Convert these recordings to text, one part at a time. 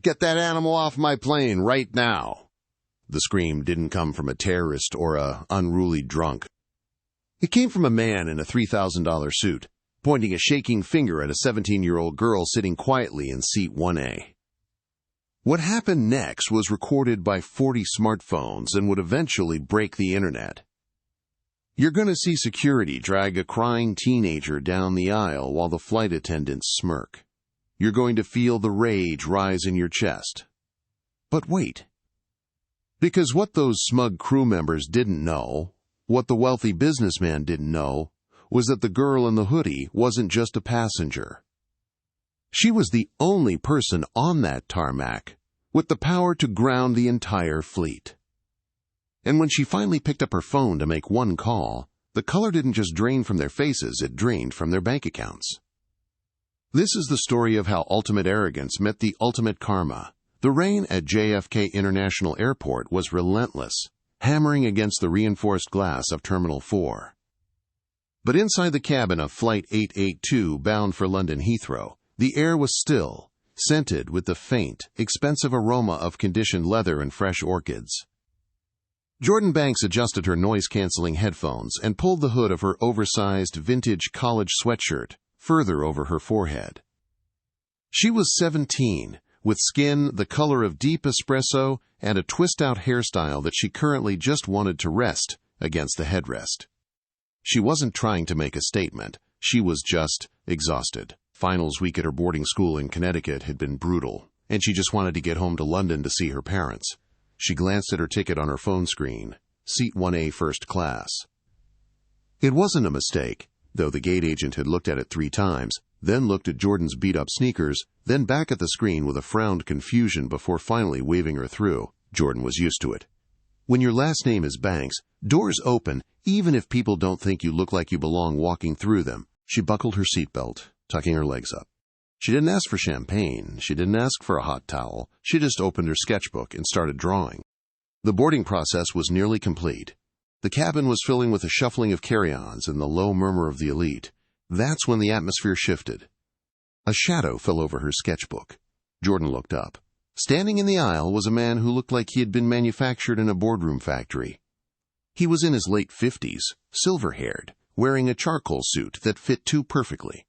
Get that animal off my plane right now. The scream didn't come from a terrorist or a unruly drunk. It came from a man in a $3,000 suit, pointing a shaking finger at a 17-year-old girl sitting quietly in seat 1A. What happened next was recorded by 40 smartphones and would eventually break the internet. You're going to see security drag a crying teenager down the aisle while the flight attendants smirk. You're going to feel the rage rise in your chest. But wait. Because what those smug crew members didn't know, what the wealthy businessman didn't know, was that the girl in the hoodie wasn't just a passenger. She was the only person on that tarmac with the power to ground the entire fleet. And when she finally picked up her phone to make one call, the color didn't just drain from their faces, it drained from their bank accounts. This is the story of how ultimate arrogance met the ultimate karma. The rain at JFK International Airport was relentless, hammering against the reinforced glass of Terminal 4. But inside the cabin of Flight 882 bound for London Heathrow, the air was still, scented with the faint, expensive aroma of conditioned leather and fresh orchids. Jordan Banks adjusted her noise-canceling headphones and pulled the hood of her oversized vintage college sweatshirt further over her forehead. She was 17, with skin the color of deep espresso and a twist-out hairstyle that she currently just wanted to rest against the headrest. She wasn't trying to make a statement. She was just exhausted. Finals week at her boarding school in Connecticut had been brutal, and she just wanted to get home to London to see her parents. She glanced at her ticket on her phone screen, Seat 1A First Class. It wasn't a mistake, though the gate agent had looked at it 3 times, then looked at Jordan's beat-up sneakers, then back at the screen with a frowned confusion before finally waving her through. Jordan was used to it. When your last name is Banks, doors open, even if people don't think you look like you belong walking through them. She buckled her seatbelt, tucking her legs up. She didn't ask for champagne. She didn't ask for a hot towel. She just opened her sketchbook and started drawing. The boarding process was nearly complete. The cabin was filling with a shuffling of carry-ons and the low murmur of the elite. That's when the atmosphere shifted. A shadow fell over her sketchbook. Jordan looked up. Standing in the aisle was a man who looked like he had been manufactured in a boardroom factory. He was in his late 50s, silver-haired, wearing a charcoal suit that fit too perfectly.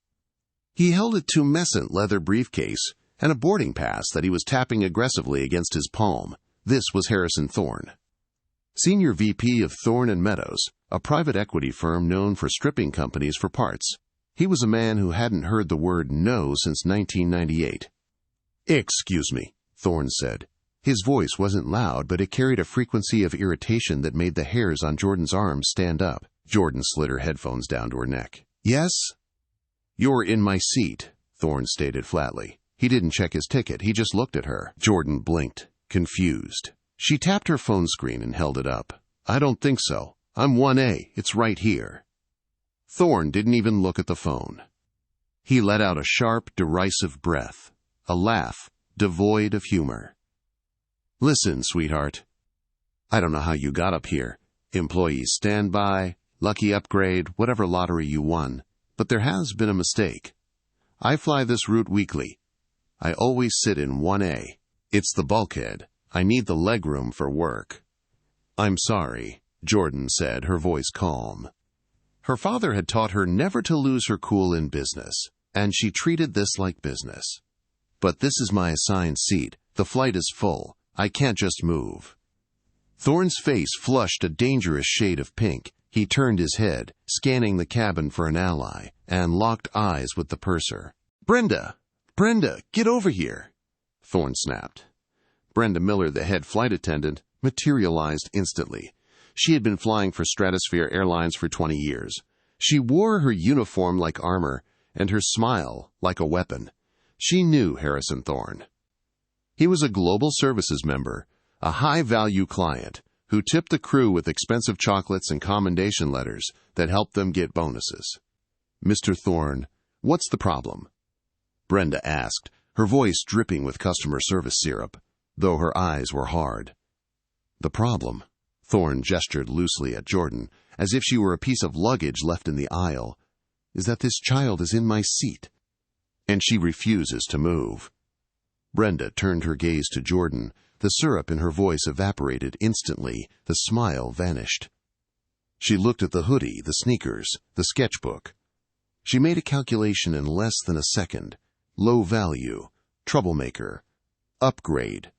He held a tumescent leather briefcase and a boarding pass that he was tapping aggressively against his palm. This was Harrison Thorne, Senior VP of Thorne & Meadows, a private equity firm known for stripping companies for parts. He was a man who hadn't heard the word no since 1998. "Excuse me," Thorne said. His voice wasn't loud, but it carried a frequency of irritation that made the hairs on Jordan's arms stand up. Jordan slid her headphones down to her neck. "Yes?" "You're in my seat," Thorne stated flatly. He didn't check his ticket, he just looked at her. Jordan blinked, confused. She tapped her phone screen and held it up. "I don't think so. I'm 1A. It's right here." Thorne didn't even look at the phone. He let out a sharp, derisive breath, a laugh devoid of humor. "Listen, sweetheart. I don't know how you got up here. Employees standby, lucky upgrade, whatever lottery you won. But there has been a mistake. I fly this route weekly. I always sit in 1A. It's the bulkhead. I need the legroom for work." "I'm sorry," Jordan said, her voice calm. Her father had taught her never to lose her cool in business, and she treated this like business. "But this is my assigned seat. The flight is full. I can't just move." Thorne's face flushed a dangerous shade of pink. He turned his head, scanning the cabin for an ally, and locked eyes with the purser. Brenda, get over here," Thorne snapped. Brenda Miller, the head flight attendant, materialized instantly. She had been flying for Stratosphere Airlines for 20 years. She wore her uniform like armor, and her smile like a weapon. She knew Harrison Thorne. He was a global services member, a high-value client, who tipped the crew with expensive chocolates and commendation letters that helped them get bonuses. "Mr. Thorne, what's the problem?" Brenda asked, her voice dripping with customer service syrup, though her eyes were hard. "The problem?" Thorne gestured loosely at Jordan, as if she were a piece of luggage left in the aisle, "is that this child is in my seat, and she refuses to move." Brenda turned her gaze to Jordan. The syrup in her voice evaporated instantly. The smile vanished. She looked at the hoodie, the sneakers, the sketchbook. She made a calculation in less than a second. Low value, troublemaker, upgrade.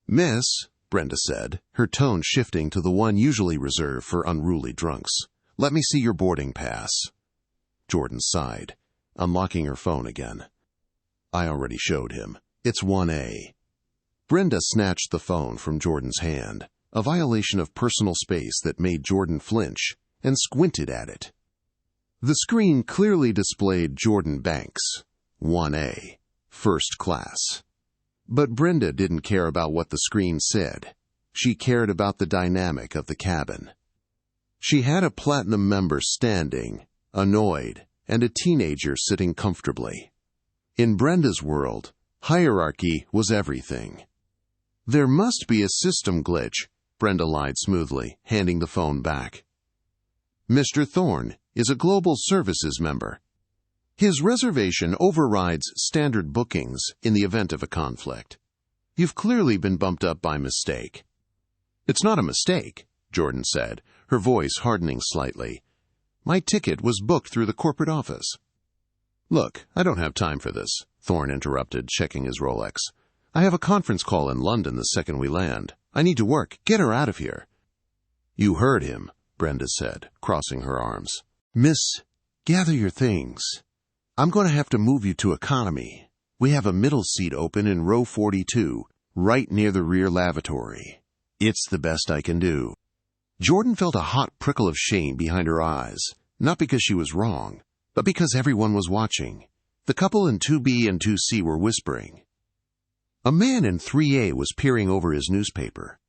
"Miss," Brenda said, her tone shifting to the one usually reserved for unruly drunks, "let me see your boarding pass." Jordan sighed, unlocking her phone again. "I already showed him. It's 1A. Brenda snatched the phone from Jordan's hand, a violation of personal space that made Jordan flinch, and squinted at it. The screen clearly displayed Jordan Banks, 1A, first class. But Brenda didn't care about what the screen said. She cared about the dynamic of the cabin. She had a platinum member standing, annoyed, and a teenager sitting comfortably. In Brenda's world, hierarchy was everything. "There must be a system glitch," Brenda lied smoothly, handing the phone back. "Mr. Thorne is a Global Services member. His reservation overrides standard bookings in the event of a conflict. You've clearly been bumped up by mistake." "It's not a mistake," Jordan said, her voice hardening slightly. "My ticket was booked through the corporate office." "Look, I don't have time for this," Thorne interrupted, checking his Rolex. "I have a conference call in London the second we land. I need to work. Get her out of here." "You heard him," Brenda said, crossing her arms. "Miss, gather your things. I'm going to have to move you to economy. We have a middle seat open in row 42, right near the rear lavatory. It's the best I can do." Jordan felt a hot prickle of shame behind her eyes, not because she was wrong, but because everyone was watching. The couple in 2B and 2C were whispering. A man in 3A was peering over his newspaper.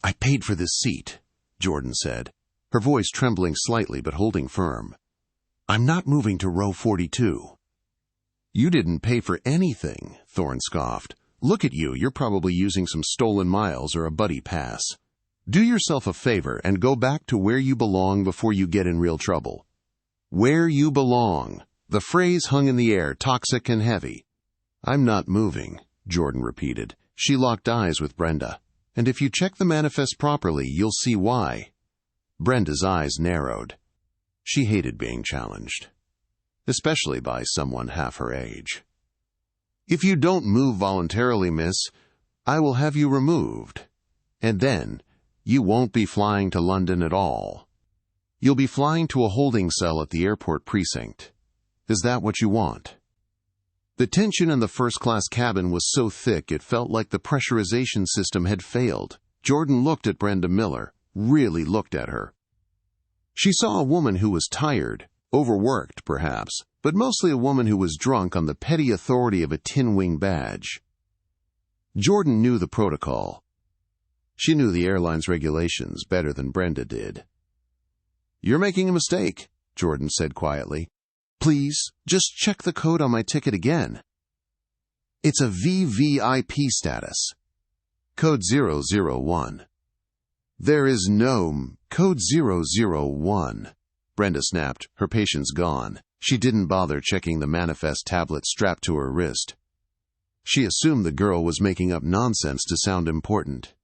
"I paid for this seat," Jordan said, her voice trembling slightly but holding firm. "I'm not moving to row 42. "You didn't pay for anything," Thorne scoffed. "Look at you, you're probably using some stolen miles or a buddy pass. Do yourself a favor and go back to where you belong before you get in real trouble." "Where you belong." The phrase hung in the air, toxic and heavy. "I'm not moving," Jordan repeated. She locked eyes with Brenda. "And if you check the manifest properly, you'll see why." Brenda's eyes narrowed. She hated being challenged, especially by someone half her age. "If you don't move voluntarily, miss, I will have you removed. And then, you won't be flying to London at all. You'll be flying to a holding cell at the airport precinct. Is that what you want?" The tension in the first-class cabin was so thick it felt like the pressurization system had failed. Jordan looked at Brenda Miller, really looked at her. She saw a woman who was tired, overworked perhaps, but mostly a woman who was drunk on the petty authority of a tin-wing badge. Jordan knew the protocol. She knew the airline's regulations better than Brenda did. "You're making a mistake," Jordan said quietly. "Please, just check the code on my ticket again." "It's a VVIP status. Code 001. "There is no code 001. Brenda snapped, her patience gone. She didn't bother checking the manifest tablet strapped to her wrist. She assumed the girl was making up nonsense to sound important.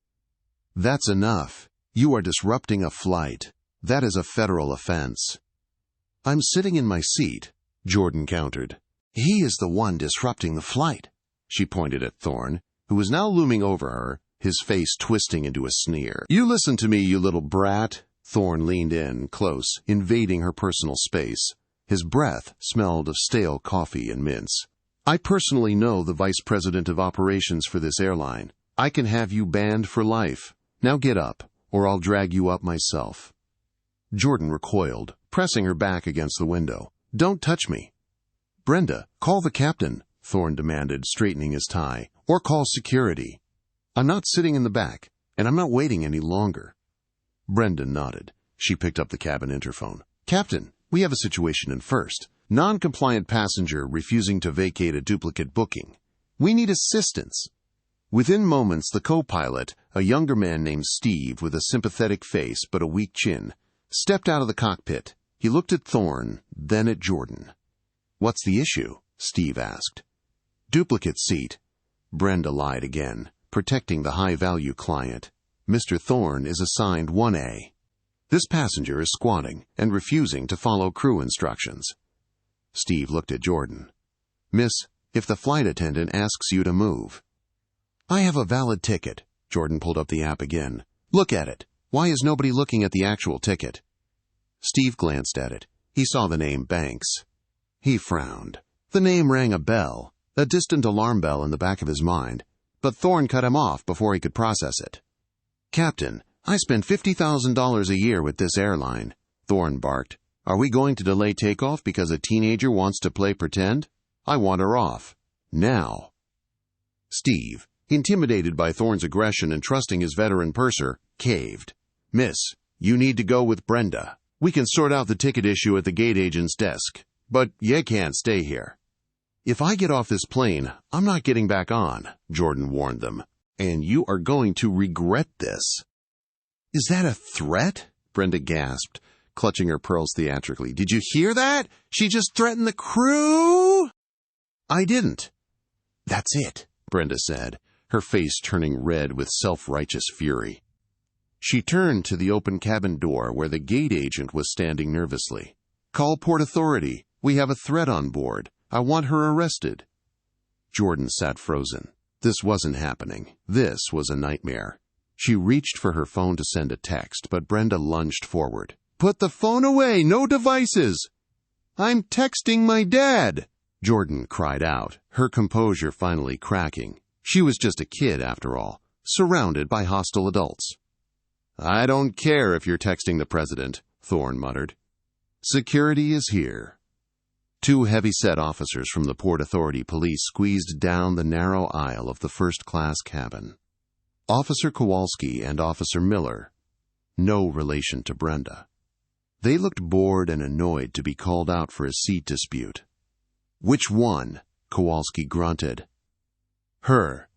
"That's enough. You are disrupting a flight. That is a federal offense." "I'm sitting in my seat," Jordan countered. "He is the one disrupting the flight." She pointed at Thorne, who was now looming over her, his face twisting into a sneer. "You listen to me, you little brat." Thorne leaned in, close, invading her personal space. His breath smelled of stale coffee and mints. "I personally know the vice president of operations for this airline. I can have you banned for life. Now get up, or I'll drag you up myself." Jordan recoiled, pressing her back against the window. "Don't touch me." "Brenda, call the captain," Thorne demanded, straightening his tie, "or call security. I'm not sitting in the back, and I'm not waiting any longer." Brenda nodded. She picked up the cabin interphone. "Captain, we have a situation in first. Non-compliant passenger refusing to vacate a duplicate booking. We need assistance." Within moments, the co-pilot, a younger man named Steve with a sympathetic face but a weak chin, stepped out of the cockpit. He looked at Thorne, then at Jordan. "What's the issue?" Steve asked. "Duplicate seat. Brenda lied again, protecting the high-value client. Mr. Thorne is assigned 1A. This passenger is squatting and refusing to follow crew instructions. Steve looked at Jordan. Miss, if the flight attendant asks you to move. I have a valid ticket. Jordan pulled up the app again. Look at it. Why is nobody looking at the actual ticket? Steve glanced at it. He saw the name Banks. He frowned. The name rang a bell, a distant alarm bell in the back of his mind, but Thorne cut him off before he could process it. Captain, I spend $50,000 a year with this airline, Thorne barked. Are we going to delay takeoff because a teenager wants to play pretend? I want her off. Now. Steve, intimidated by Thorne's aggression and trusting his veteran purser, caved. Miss, you need to go with Brenda. We can sort out the ticket issue at the gate agent's desk, but you can't stay here. If I get off this plane, I'm not getting back on, Jordan warned them, and you are going to regret this. Is that a threat? Brenda gasped, clutching her pearls theatrically. Did you hear that? She just threatened the crew? I didn't. That's it, Brenda said, her face turning red with self-righteous fury. She turned to the open cabin door where the gate agent was standing nervously. Call Port Authority. We have a threat on board. I want her arrested. Jordan sat frozen. This wasn't happening. This was a nightmare. She reached for her phone to send a text, but Brenda lunged forward. Put the phone away! No devices! I'm texting my dad! Jordan cried out, her composure finally cracking. She was just a kid, after all, surrounded by hostile adults. I don't care if you're texting the president, Thorne muttered. Security is here. Two heavy-set officers from the Port Authority police squeezed down the narrow aisle of the first-class cabin. Officer Kowalski and Officer Miller, no relation to Brenda. They looked bored and annoyed to be called out for a seat dispute. Which one? Kowalski grunted. Her.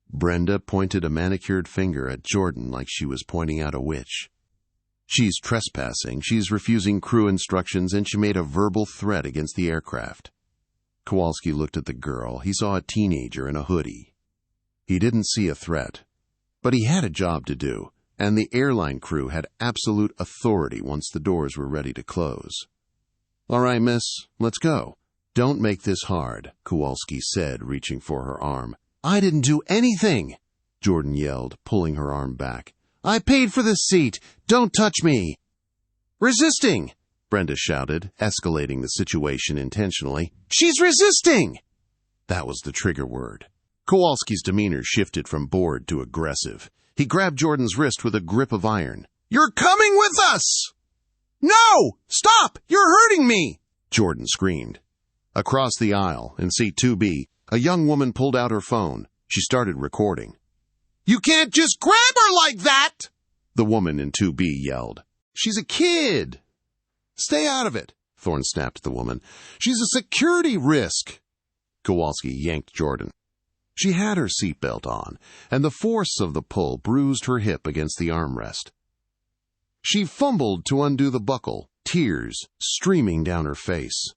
Brenda pointed a manicured finger at Jordan like she was pointing out a witch. She's trespassing, she's refusing crew instructions, and she made a verbal threat against the aircraft. Kowalski looked at the girl. He saw a teenager in a hoodie. He didn't see a threat, but he had a job to do, and the airline crew had absolute authority once the doors were ready to close. All right, miss, let's go. Don't make this hard, Kowalski said, reaching for her arm. I didn't do anything, Jordan yelled, pulling her arm back. I paid for this seat. Don't touch me. Resisting, Brenda shouted, escalating the situation intentionally. She's resisting! That was the trigger word. Kowalski's demeanor shifted from bored to aggressive. He grabbed Jordan's wrist with a grip of iron. You're coming with us! No! Stop! You're hurting me! Jordan screamed. Across the aisle, in seat 2B, a young woman pulled out her phone. She started recording. You can't just grab her like that! The woman in 2B yelled. She's a kid! Stay out of it, Thorne snapped at the woman. She's a security risk. Kowalski yanked Jordan. She had her seatbelt on, and the force of the pull bruised her hip against the armrest. She fumbled to undo the buckle, tears streaming down her face.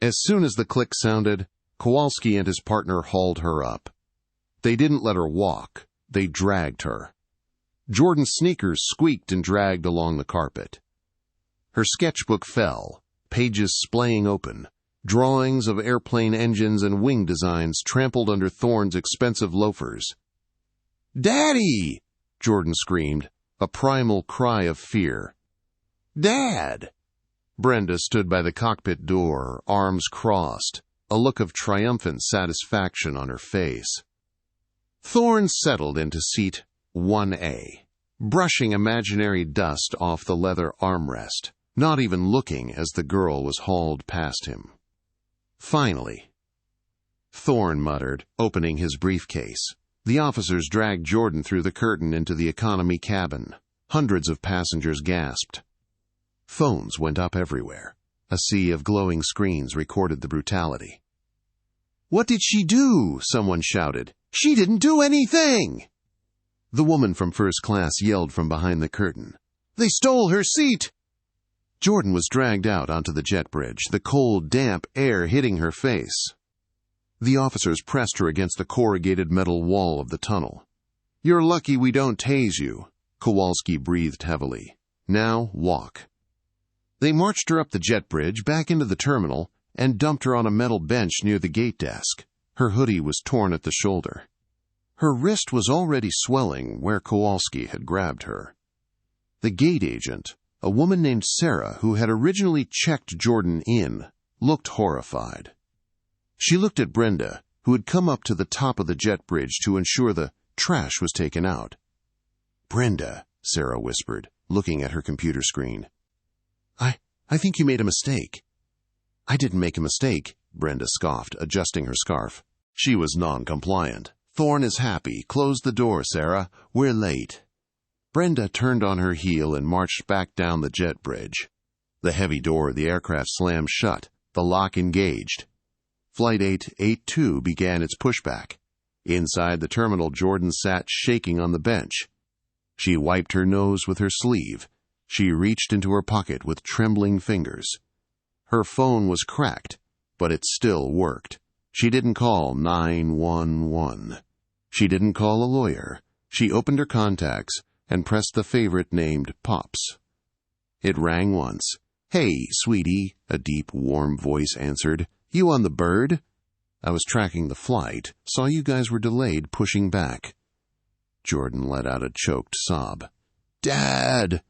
As soon as the click sounded, Kowalski and his partner hauled her up. They didn't let her walk. They dragged her. Jordan's sneakers squeaked and dragged along the carpet. Her sketchbook fell, pages splaying open. Drawings of airplane engines and wing designs trampled under Thorne's expensive loafers. Daddy! Jordan screamed, a primal cry of fear. Dad! Brenda stood by the cockpit door, arms crossed, a look of triumphant satisfaction on her face. Thorne settled into seat 1A, brushing imaginary dust off the leather armrest, not even looking as the girl was hauled past him. Finally, Thorne muttered, opening his briefcase. The officers dragged Jordan through the curtain into the economy cabin. Hundreds of passengers gasped. Phones went up everywhere. A sea of glowing screens recorded the brutality. What did she do? Someone shouted. She didn't do anything! The woman from first class yelled from behind the curtain. They stole her seat! Jordan was dragged out onto the jet bridge, the cold, damp air hitting her face. The officers pressed her against the corrugated metal wall of the tunnel. "You're lucky we don't tase you." Kowalski breathed heavily. "Now walk." They marched her up the jet bridge, back into the terminal, and dumped her on a metal bench near the gate desk. Her hoodie was torn at the shoulder. Her wrist was already swelling where Kowalski had grabbed her. The gate agent, a woman named Sarah who had originally checked Jordan in, looked horrified. She looked at Brenda, who had come up to the top of the jet bridge to ensure the trash was taken out. "Brenda," Sarah whispered, looking at her computer screen. I think you made a mistake." "I didn't make a mistake," Brenda scoffed, adjusting her scarf. She was non-compliant. "Thorne is happy. Close the door, Sarah. We're late." Brenda turned on her heel and marched back down the jet bridge. The heavy door of the aircraft slammed shut, the lock engaged. Flight 882 began its pushback. Inside the terminal, Jordan sat shaking on the bench. She wiped her nose with her sleeve. She reached into her pocket with trembling fingers. Her phone was cracked, but it still worked. She didn't call 911. She didn't call a lawyer. She opened her contacts and pressed the favorite named Pops. It rang once. "Hey, sweetie," a deep, warm voice answered. "You on the bird?" "I was tracking the flight. Saw you guys were delayed pushing back." Jordan let out a choked sob. "Dad!"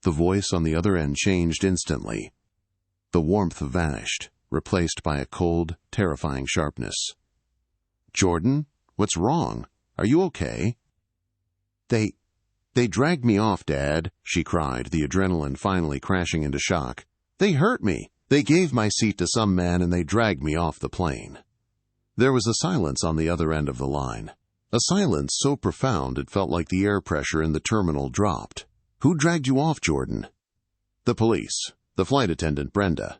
The voice on the other end changed instantly. The warmth vanished, replaced by a cold, terrifying sharpness. "Jordan, what's wrong? Are you okay?" They dragged me off, Dad," she cried, the adrenaline finally crashing into shock. "They hurt me. They gave my seat to some man and they dragged me off the plane." There was a silence on the other end of the line. A silence so profound it felt like the air pressure in the terminal dropped. "Who dragged you off, Jordan?" "The police, the flight attendant, Brenda,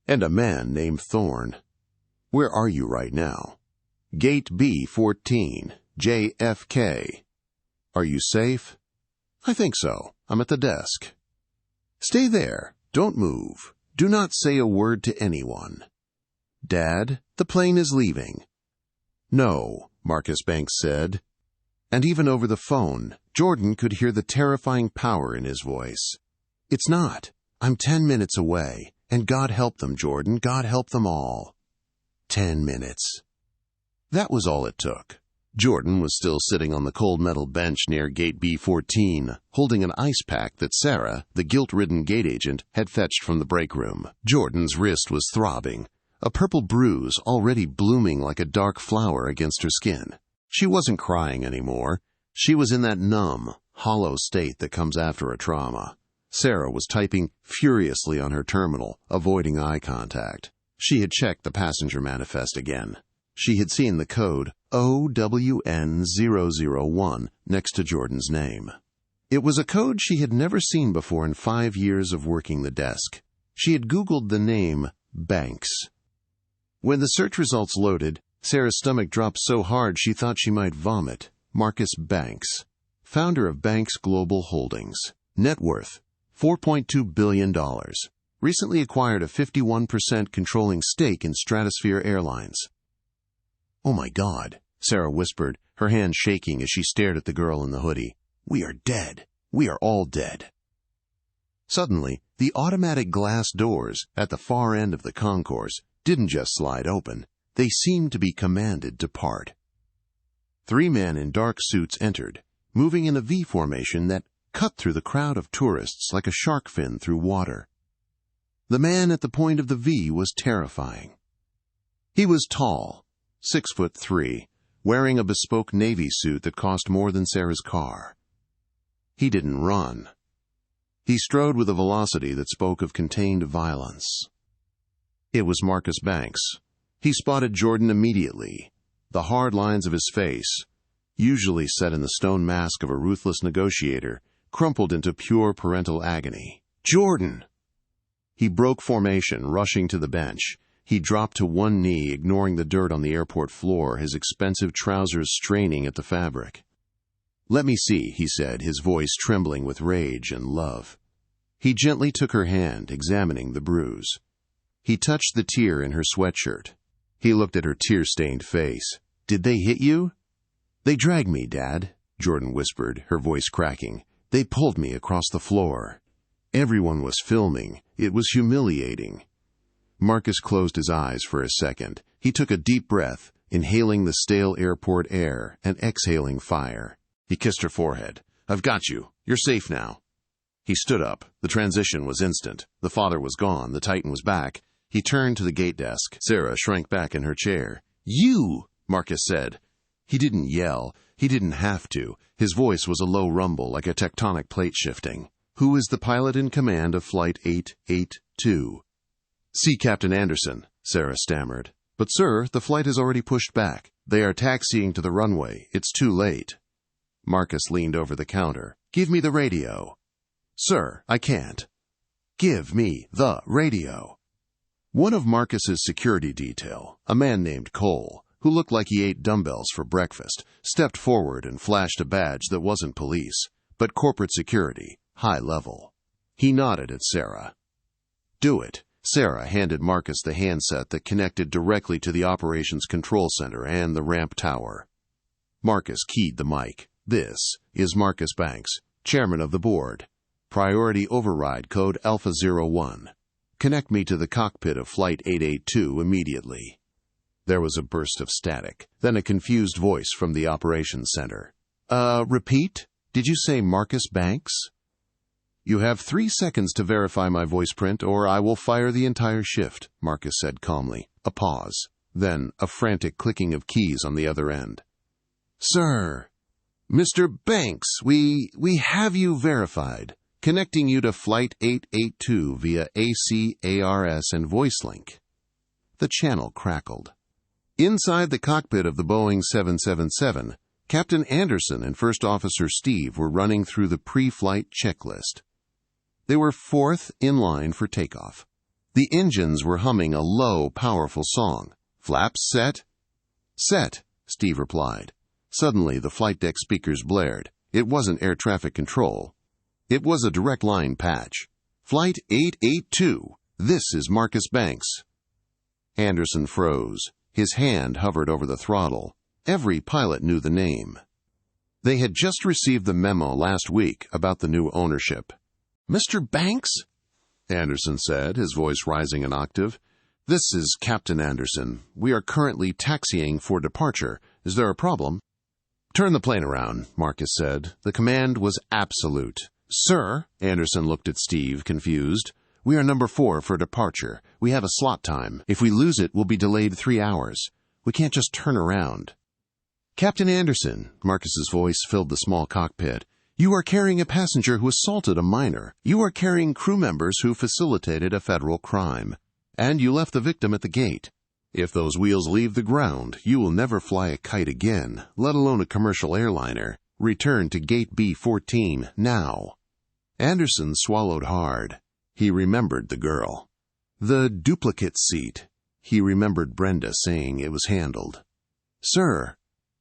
and a man named Thorne." "Where are you right now?" "Gate B14, JFK. "Are you safe?" "I think so. I'm at the desk." "Stay there. Don't move. Do not say a word to anyone." "Dad, the plane is leaving." "No," Marcus Banks said. And even over the phone, Jordan could hear the terrifying power in his voice. "It's not. I'm 10 minutes away. And God help them, Jordan. God help them all." 10 minutes. That was all it took. Jordan was still sitting on the cold metal bench near gate B14, holding an ice pack that Sarah, the guilt-ridden gate agent, had fetched from the break room. Jordan's wrist was throbbing, a purple bruise already blooming like a dark flower against her skin. She wasn't crying anymore. She was in that numb, hollow state that comes after a trauma. Sarah was typing furiously on her terminal, avoiding eye contact. She had checked the passenger manifest again. She had seen the code OWN001 next to Jordan's name. It was a code she had never seen before in 5 years of working the desk. She had Googled the name Banks. When the search results loaded, Sarah's stomach dropped so hard she thought she might vomit. Marcus Banks, founder of Banks Global Holdings. Net worth, $4.2 billion. Recently acquired a 51% controlling stake in Stratosphere Airlines. "Oh my God," Sarah whispered, her hand shaking as she stared at the girl in the hoodie. "We are dead. We are all dead." Suddenly, the automatic glass doors at the far end of the concourse didn't just slide open. They seemed to be commanded to part. 3 men in dark suits entered, moving in a V formation that cut through the crowd of tourists like a shark fin through water. The man at the point of the V was terrifying. He was tall, 6'3", wearing a bespoke navy suit that cost more than Sarah's car. He didn't run. He strode with a velocity that spoke of contained violence. It was Marcus Banks. He spotted Jordan immediately. The hard lines of his face, usually set in the stone mask of a ruthless negotiator, crumpled into pure parental agony. "Jordan!" He broke formation, rushing to the bench. He dropped to one knee, ignoring the dirt on the airport floor, his expensive trousers straining at the fabric. "Let me see," he said, his voice trembling with rage and love. He gently took her hand, examining the bruise. He touched the tear in her sweatshirt. He looked at her tear-stained face. "Did they hit you?" "They dragged me, Dad," Jordan whispered, her voice cracking. "They pulled me across the floor. Everyone was filming. It was humiliating." Marcus closed his eyes for a second. He took a deep breath, inhaling the stale airport air and exhaling fire. He kissed her forehead. "I've got you. You're safe now." He stood up. The transition was instant. The father was gone. The Titan was back. He turned to the gate desk. Sarah shrank back in her chair. "You!" Marcus said. He didn't yell. He didn't have to. His voice was a low rumble, like a tectonic plate shifting. "Who is the pilot in command of Flight 882? "See Captain Anderson," Sarah stammered. "But sir, the flight has already pushed back. They are taxiing to the runway. It's too late." Marcus leaned over the counter. "Give me the radio." "Sir, I can't." "Give me the radio." One of Marcus's security detail, a man named Cole, who looked like he ate dumbbells for breakfast, stepped forward and flashed a badge that wasn't police, but corporate security, high level. He nodded at Sarah. "Do it." Sarah handed Marcus the handset that connected directly to the operations control center and the ramp tower. Marcus keyed the mic. "This is Marcus Banks, chairman of the board. Priority override code Alpha 01. Connect me to the cockpit of Flight 882 immediately." There was a burst of static, then a confused voice from the operations center. Repeat? Did you say Marcus Banks?" "You have 3 seconds to verify my voice print, or I will fire the entire shift," Marcus said calmly. A pause, then a frantic clicking of keys on the other end. "Sir, Mr. Banks, we have you verified. Connecting you to Flight 882 via ACARS and voice link." The channel crackled. Inside the cockpit of the Boeing 777, Captain Anderson and First Officer Steve were running through the pre-flight checklist. They were 4th in line for takeoff. The engines were humming a low, powerful song. "Flaps set?" "Set," Steve replied. Suddenly, the flight deck speakers blared. It wasn't air traffic control. It was a direct line patch. "Flight 882, this is Marcus Banks." Anderson froze. His hand hovered over the throttle. Every pilot knew the name. They had just received the memo last week about the new ownership. "Mr. Banks?" Anderson said, his voice rising an octave. "This is Captain Anderson. We are currently taxiing for departure. Is there a problem?" "Turn the plane around," Marcus said. The command was absolute. "Sir," Anderson looked at Steve, confused. "We are number 4 for departure. We have a slot time. If we lose it, we'll be delayed 3 hours. We can't just turn around." "Captain Anderson," Marcus's voice filled the small cockpit. "You are carrying a passenger who assaulted a minor. You are carrying crew members who facilitated a federal crime. And you left the victim at the gate. If those wheels leave the ground, you will never fly a kite again, let alone a commercial airliner. Return to Gate B14 now." Anderson swallowed hard. He remembered the girl. The duplicate seat. He remembered Brenda saying it was handled. "Sir,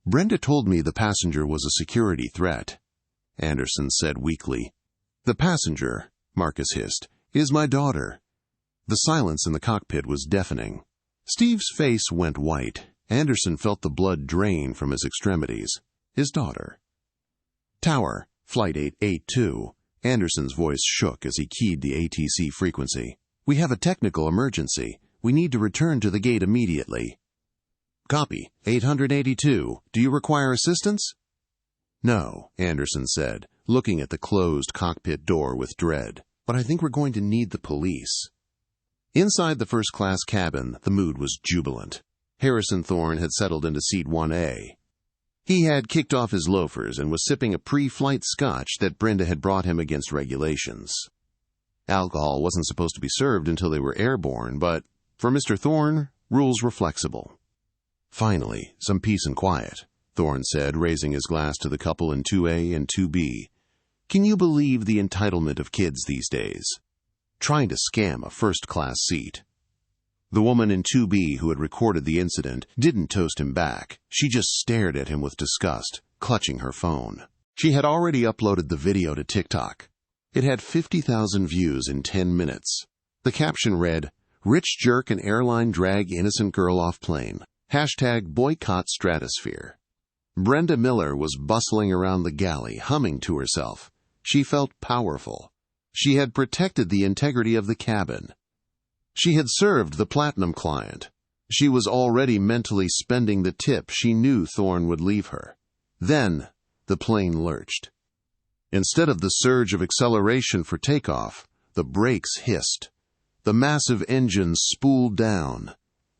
Brenda told me the passenger was a security threat," Anderson said weakly. "The passenger," Marcus hissed, "is my daughter." The silence in the cockpit was deafening. Steve's face went white. Anderson felt the blood drain from his extremities. His daughter. "Tower, Flight 882. Anderson's voice shook as he keyed the ATC frequency. "We have a technical emergency. We need to return to the gate immediately." "Copy. 882. Do you require assistance?" "No," Anderson said, looking at the closed cockpit door with dread. "But I think we're going to need the police." Inside the first-class cabin, the mood was jubilant. Harrison Thorne had settled into seat 1A. He had kicked off his loafers and was sipping a pre-flight scotch that Brenda had brought him against regulations. Alcohol wasn't supposed to be served until they were airborne, but for Mr. Thorne, rules were flexible. "Finally, some peace and quiet," Thorne said, raising his glass to the couple in 2A and 2B. "Can you believe the entitlement of kids these days? Trying to scam a first-class seat." The woman in 2B who had recorded the incident didn't toast him back. She just stared at him with disgust, clutching her phone. She had already uploaded the video to TikTok. It had 50,000 views in 10 minutes. The caption read, Rich jerk and airline drag innocent girl off plane. Hashtag boycott stratosphere. Brenda Miller was bustling around the galley, humming to herself. She felt powerful. She had protected the integrity of the cabin. She had served the platinum client. She was already mentally spending the tip she knew Thorne would leave her. Then, the plane lurched. Instead of the surge of acceleration for takeoff, the brakes hissed. The massive engines spooled down.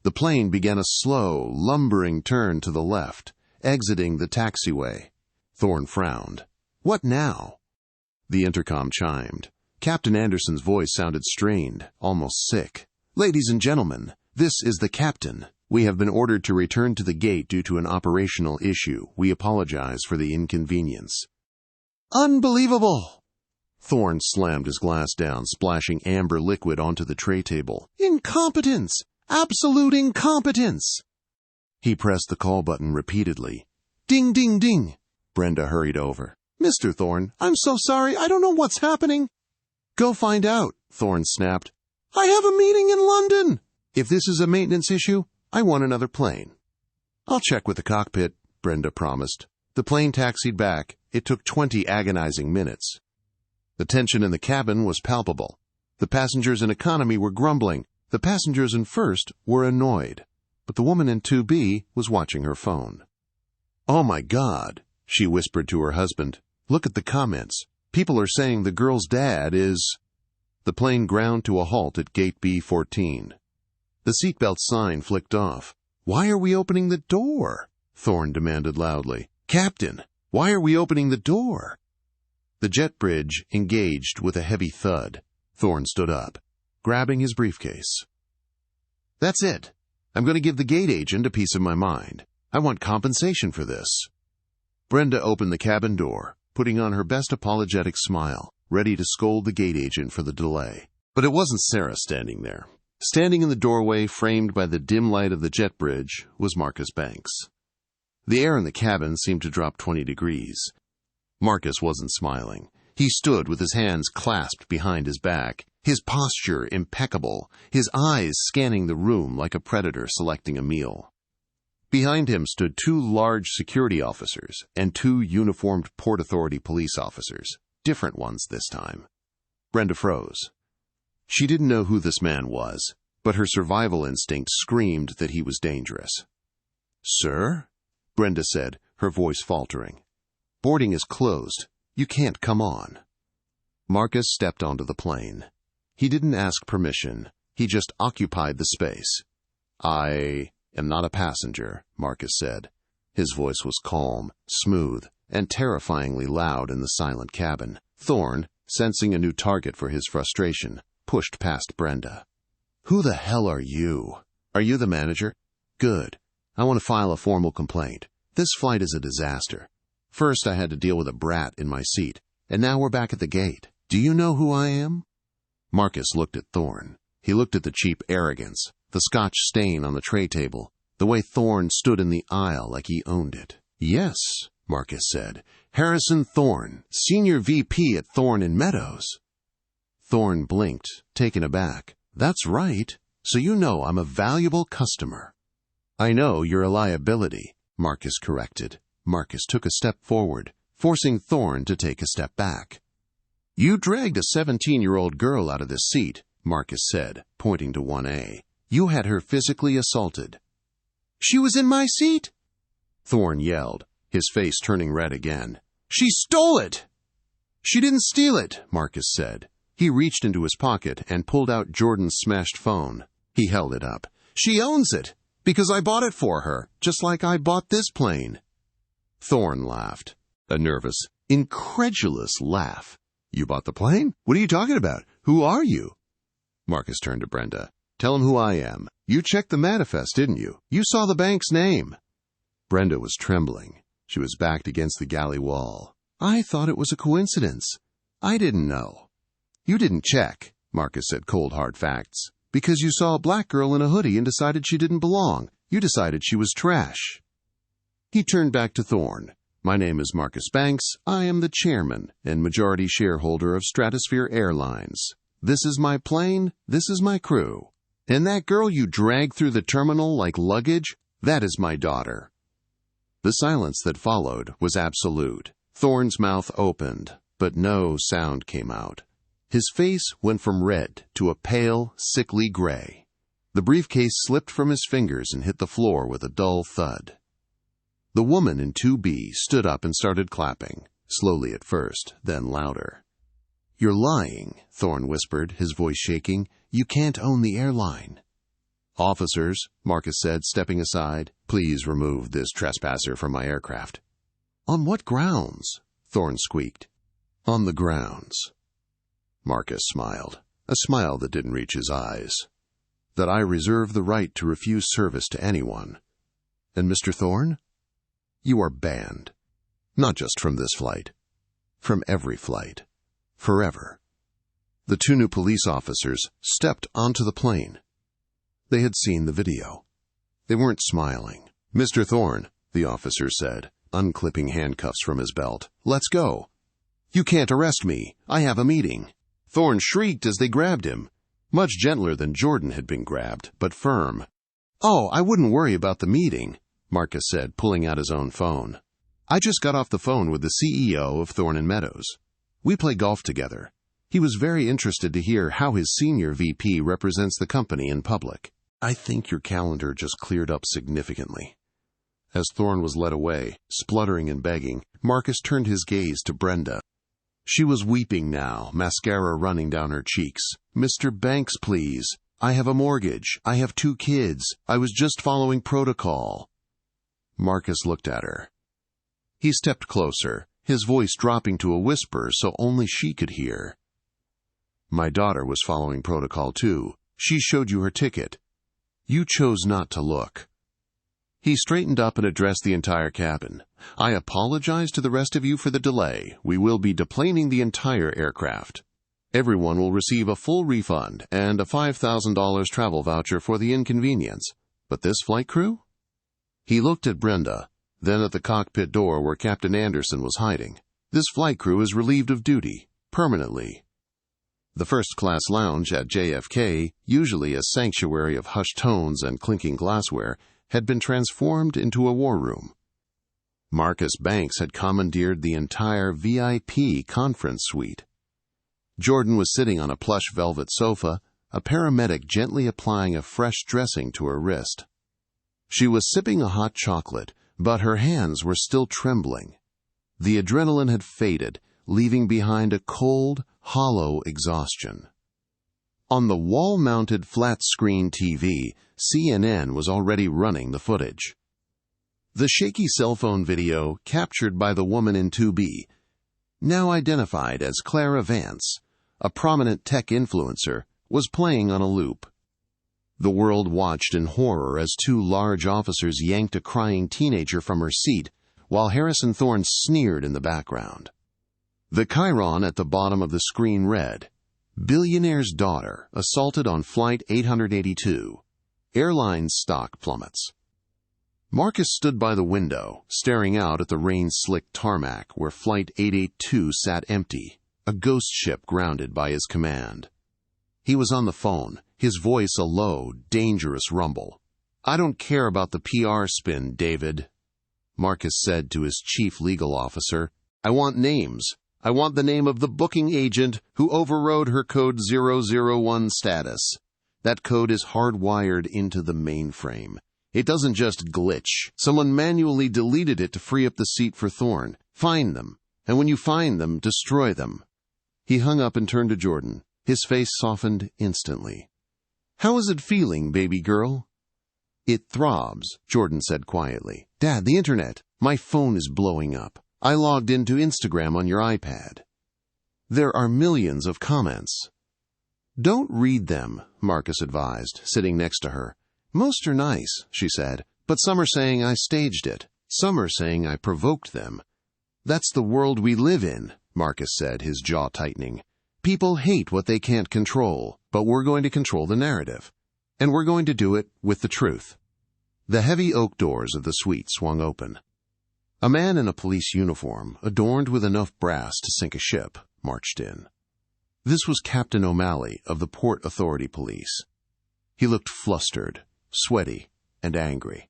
The plane began a slow, lumbering turn to the left, exiting the taxiway. Thorne frowned. What now? The intercom chimed. Captain Anderson's voice sounded strained, almost sick. Ladies and gentlemen, this is the captain. We have been ordered to return to the gate due to an operational issue. We apologize for the inconvenience. Unbelievable! Thorne slammed his glass down, splashing amber liquid onto the tray table. Incompetence! Absolute incompetence! He pressed the call button repeatedly. Ding, ding, ding! Brenda hurried over. Mr. Thorne, I'm so sorry. I don't know what's happening. Go find out, Thorne snapped. I have a meeting in London. If this is a maintenance issue, I want another plane. I'll check with the cockpit, Brenda promised. The plane taxied back. It took 20 agonizing minutes. The tension in the cabin was palpable. The passengers in economy were grumbling. The passengers in first were annoyed. But the woman in 2B was watching her phone. Oh my God, she whispered to her husband. Look at the comments. People are saying the girl's dad is... The plane ground to a halt at gate B14. The seatbelt sign flicked off. Why are we opening the door? Thorne demanded loudly. Captain, why are we opening the door? The jet bridge engaged with a heavy thud. Thorne stood up, grabbing his briefcase. That's it. I'm going to give the gate agent a piece of my mind. I want compensation for this. Brenda opened the cabin door, putting on her best apologetic smile, ready to scold the gate agent for the delay. But it wasn't Sarah standing there. Standing in the doorway, framed by the dim light of the jet bridge, was Marcus Banks. The air in the cabin seemed to drop 20 degrees. Marcus wasn't smiling. He stood with his hands clasped behind his back, his posture impeccable, his eyes scanning the room like a predator selecting a meal. Behind him stood 2 large security officers and 2 uniformed Port Authority police officers, different ones this time. Brenda froze. She didn't know who this man was, but her survival instinct screamed that he was dangerous. Sir? Brenda said, her voice faltering. Boarding is closed. You can't come on. Marcus stepped onto the plane. He didn't ask permission. He just occupied the space. I am not a passenger, Marcus said. His voice was calm, smooth, and terrifyingly loud in the silent cabin. Thorne, sensing a new target for his frustration, pushed past Brenda. Who the hell are you? Are you the manager? Good. I want to file a formal complaint. This flight is a disaster. First, I had to deal with a brat in my seat, and now we're back at the gate. Do you know who I am? Marcus looked at Thorne. He looked at the cheap arrogance, the Scotch stain on the tray table, the way Thorne stood in the aisle like he owned it. Yes, Marcus said. Harrison Thorne, Senior VP at Thorne & Meadows. Thorne blinked, taken aback. That's right. So you know I'm a valuable customer. I know you're a liability, Marcus corrected. Marcus took a step forward, forcing Thorne to take a step back. You dragged a 17-year-old girl out of this seat, Marcus said, pointing to 1A. You had her physically assaulted. She was in my seat? Thorne yelled, his face turning red again. She stole it! She didn't steal it, Marcus said. He reached into his pocket and pulled out Jordan's smashed phone. He held it up. She owns it, because I bought it for her, just like I bought this plane. Thorne laughed, a nervous, incredulous laugh. You bought the plane? What are you talking about? Who are you? Marcus turned to Brenda. Tell him who I am. You checked the manifest, didn't you? You saw the bank's name. Brenda was trembling. She was backed against the galley wall. I thought it was a coincidence. I didn't know. You didn't check, Marcus said cold hard facts. Because you saw a black girl in a hoodie and decided she didn't belong. You decided she was trash. He turned back to Thorne. My name is Marcus Banks. I am the chairman and majority shareholder of Stratosphere Airlines. This is my plane. This is my crew. And that girl you dragged through the terminal like luggage, that is my daughter." The silence that followed was absolute. Thorne's mouth opened, but no sound came out. His face went from red to a pale, sickly gray. The briefcase slipped from his fingers and hit the floor with a dull thud. The woman in 2B stood up and started clapping, slowly at first, then louder. "You're lying," Thorne whispered, his voice shaking. "You can't own the airline." "Officers," Marcus said, stepping aside, "please remove this trespasser from my aircraft." "On what grounds?" Thorne squeaked. "On the grounds." Marcus smiled, a smile that didn't reach his eyes. "That I reserve the right to refuse service to anyone. And Mr. Thorne? You are banned. Not just from this flight. From every flight. Forever." The two new police officers stepped onto the plane. They had seen the video. They weren't smiling. "Mr. Thorne," the officer said, unclipping handcuffs from his belt, "let's go." "You can't arrest me. I have a meeting." Thorne shrieked as they grabbed him, much gentler than Jordan had been grabbed, but firm. "Oh, I wouldn't worry about the meeting," Marcus said, pulling out his own phone. "I just got off the phone with the CEO of Thorne & Meadows. We play golf together. He was very interested to hear how his senior VP represents the company in public. I think your calendar just cleared up significantly." As Thorne was led away, spluttering and begging, Marcus turned his gaze to Brenda. She was weeping now, mascara running down her cheeks. "Mr. Banks, please. I have a mortgage. I have 2 kids. I was just following protocol." Marcus looked at her. He stepped closer, his voice dropping to a whisper so only she could hear. "My daughter was following protocol too. She showed you her ticket. You chose not to look." He straightened up and addressed the entire cabin. "I apologize to the rest of you for the delay. We will be deplaning the entire aircraft. Everyone will receive a full refund and a $5,000 travel voucher for the inconvenience. But this flight crew?" He looked at Brenda, then at the cockpit door where Captain Anderson was hiding. "This flight crew is relieved of duty, permanently." The first-class lounge at JFK, usually a sanctuary of hushed tones and clinking glassware, had been transformed into a war room. Marcus Banks had commandeered the entire VIP conference suite. Jordan was sitting on a plush velvet sofa, a paramedic gently applying a fresh dressing to her wrist. She was sipping a hot chocolate, but her hands were still trembling. The adrenaline had faded, leaving behind a cold, hollow exhaustion. On the wall-mounted flat-screen TV, CNN was already running the footage. The shaky cell phone video, captured by the woman in 2B, now identified as Clara Vance, a prominent tech influencer, was playing on a loop. The world watched in horror as 2 large officers yanked a crying teenager from her seat, while Harrison Thorne sneered in the background. The chyron at the bottom of the screen read, "Billionaire's daughter assaulted on Flight 882. Airline stock plummets." Marcus stood by the window, staring out at the rain-slicked tarmac where Flight 882 sat empty, a ghost ship grounded by his command. He was on the phone, his voice a low, dangerous rumble. "I don't care about the PR spin, David," Marcus said to his chief legal officer. "I want names. I want the name of the booking agent who overrode her code 001 status. That code is hardwired into the mainframe. It doesn't just glitch. Someone manually deleted it to free up the seat for Thorne. Find them, and when you find them, destroy them." He hung up and turned to Jordan. His face softened instantly. "How is it feeling, baby girl?" "It throbs," Jordan said quietly. "Dad, the internet. My phone is blowing up. I logged into Instagram on your iPad. There are millions of comments." "Don't read them," Marcus advised, sitting next to her. "Most are nice," she said, "but some are saying I staged it. Some are saying I provoked them." "That's the world we live in," Marcus said, his jaw tightening. "People hate what they can't control, but we're going to control the narrative. And we're going to do it with the truth." The heavy oak doors of the suite swung open. A man in a police uniform, adorned with enough brass to sink a ship, marched in. This was Captain O'Malley of the Port Authority Police. He looked flustered, sweaty, and angry.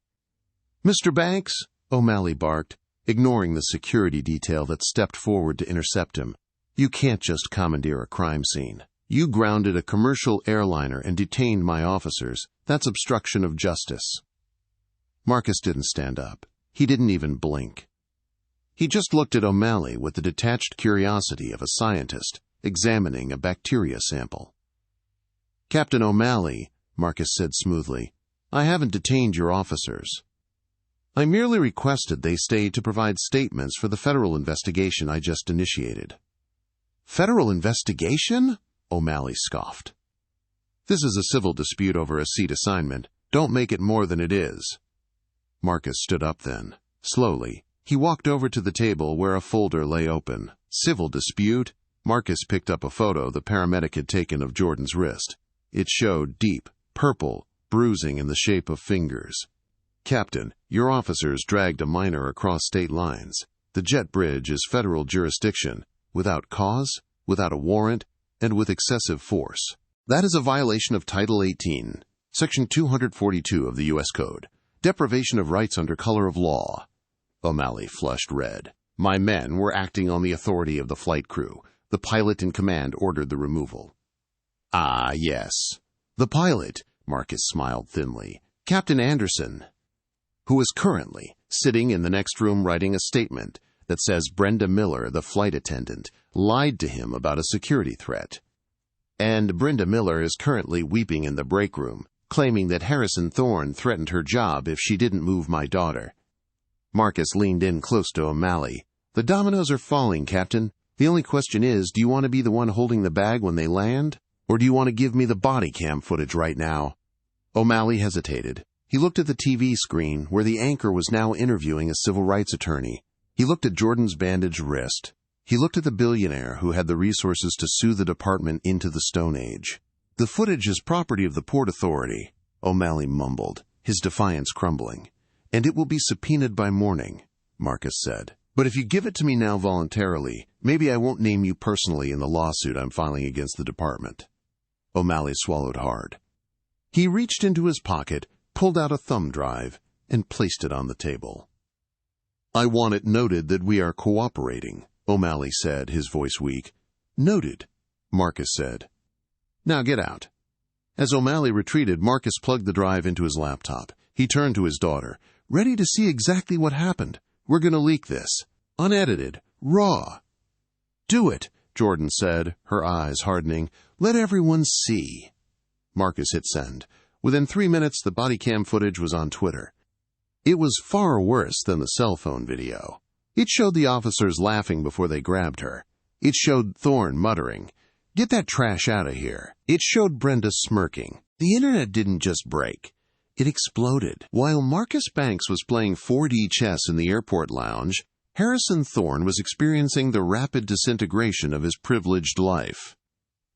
"Mr. Banks," O'Malley barked, ignoring the security detail that stepped forward to intercept him. "You can't just commandeer a crime scene. You grounded a commercial airliner and detained my officers. That's obstruction of justice." Marcus didn't stand up. He didn't even blink. He just looked at O'Malley with the detached curiosity of a scientist examining a bacteria sample. "Captain O'Malley," Marcus said smoothly, "I haven't detained your officers. I merely requested they stay to provide statements for the federal investigation I just initiated." "Federal investigation?" O'Malley scoffed. "This is a civil dispute over a seat assignment. Don't make it more than it is." Marcus stood up then. Slowly, he walked over to the table where a folder lay open. Civil dispute? Marcus picked up a photo the paramedic had taken of Jordan's wrist. It showed deep, purple, bruising in the shape of fingers. "Captain, your officers dragged a minor across state lines. The jet bridge is federal jurisdiction, without cause, without a warrant, and with excessive force. That is a violation of Title 18, Section 242 of the U.S. Code. Deprivation of rights under color of law." O'Malley flushed red. "My men were acting on the authority of the flight crew. The pilot in command ordered the removal." "Ah, yes. The pilot," Marcus smiled thinly, "Captain Anderson, who is currently sitting in the next room writing a statement that says Brenda Miller, the flight attendant, lied to him about a security threat. And Brenda Miller is currently weeping in the break room, claiming that Harrison Thorne threatened her job if she didn't move my daughter." Marcus leaned in close to O'Malley. "The dominoes are falling, Captain. The only question is, do you want to be the one holding the bag when they land? Or do you want to give me the body cam footage right now?" O'Malley hesitated. He looked at the TV screen, where the anchor was now interviewing a civil rights attorney. He looked at Jordan's bandaged wrist. He looked at the billionaire who had the resources to sue the department into the Stone Age. "The footage is property of the Port Authority," O'Malley mumbled, his defiance crumbling. "And it will be subpoenaed by morning," Marcus said. "But if you give it to me now voluntarily, maybe I won't name you personally in the lawsuit I'm filing against the department." O'Malley swallowed hard. He reached into his pocket, pulled out a thumb drive, and placed it on the table. "I want it noted that we are cooperating," O'Malley said, his voice weak. "Noted," Marcus said. "Now get out." As O'Malley retreated, Marcus plugged the drive into his laptop. He turned to his daughter. "Ready to see exactly what happened. We're going to leak this. Unedited. Raw." "Do it," Jordan said, her eyes hardening. "Let everyone see." Marcus hit send. Within 3 minutes, the body cam footage was on Twitter. It was far worse than the cell phone video. It showed the officers laughing before they grabbed her. It showed Thorne muttering, "Get that trash out of here." It showed Brenda smirking. The internet didn't just break. It exploded. While Marcus Banks was playing 4D chess in the airport lounge, Harrison Thorne was experiencing the rapid disintegration of his privileged life.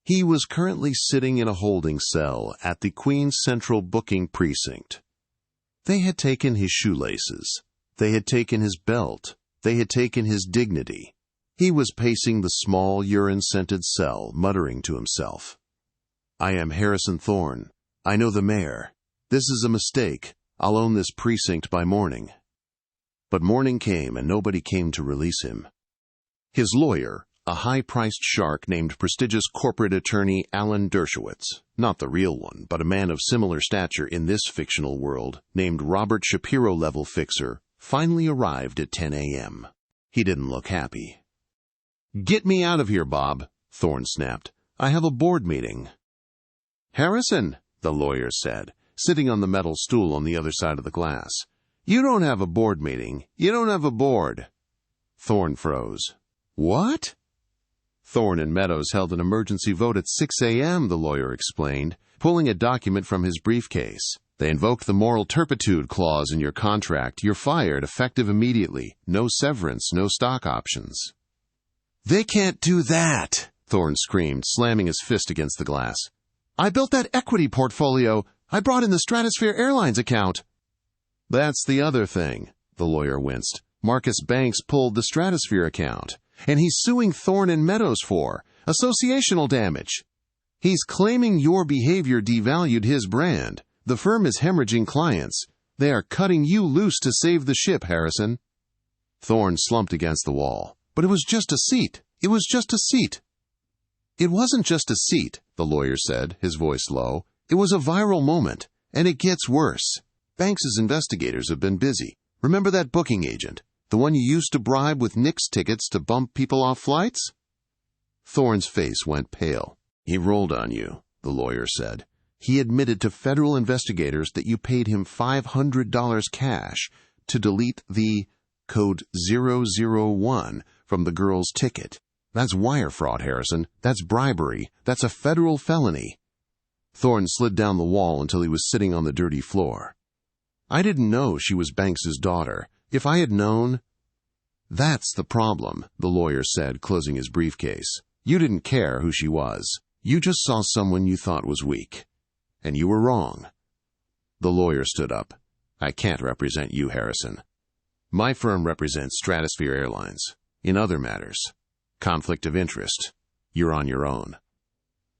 He was currently sitting in a holding cell at the Queens Central Booking Precinct. They had taken his shoelaces. They had taken his belt. They had taken his dignity. He was pacing the small, urine-scented cell, muttering to himself, "I am Harrison Thorne. I know the mayor. This is a mistake. I'll own this precinct by morning." But morning came, and nobody came to release him. His lawyer, a high-priced shark named prestigious corporate attorney Alan Dershowitz, not the real one, but a man of similar stature in this fictional world, named Robert Shapiro-level fixer, finally arrived at 10 a.m. He didn't look happy. "Get me out of here, Bob," Thorne snapped. "I have a board meeting." "Harrison," the lawyer said, sitting on the metal stool on the other side of the glass. "You don't have a board meeting. You don't have a board." Thorne froze. "What?" "Thorne and Meadows held an emergency vote at 6 a.m., the lawyer explained, pulling a document from his briefcase. "They invoked the moral turpitude clause in your contract. You're fired, effective immediately. No severance, no stock options." "They can't do that," Thorne screamed, slamming his fist against the glass. "I built that equity portfolio. I brought in the Stratosphere Airlines account." "That's the other thing," the lawyer winced. "Marcus Banks pulled the Stratosphere account, and he's suing Thorne and Meadows for associational damage." He's claiming your behavior devalued his brand. The firm is hemorrhaging clients. They are cutting you loose to save the ship, Harrison." Thorne slumped against the wall. "But it was just a seat. It was just a seat." "It wasn't just a seat," the lawyer said, his voice low. "It was a viral moment, and it gets worse. Banks's investigators have been busy. Remember that booking agent? The one you used to bribe with Knicks tickets to bump people off flights?" Thorne's face went pale. "He rolled on you," the lawyer said. "He admitted to federal investigators that you paid him $500 cash to delete the code 001 from the girl's ticket. That's wire fraud, Harrison. That's bribery. That's a federal felony." Thorne slid down the wall until he was sitting on the dirty floor. "I didn't know she was Banks's daughter. If I had known—" "That's the problem," the lawyer said, closing his briefcase. "You didn't care who she was. You just saw someone you thought was weak. And you were wrong." The lawyer stood up. "I can't represent you, Harrison. My firm represents Stratosphere Airlines. In other matters, conflict of interest, you're on your own."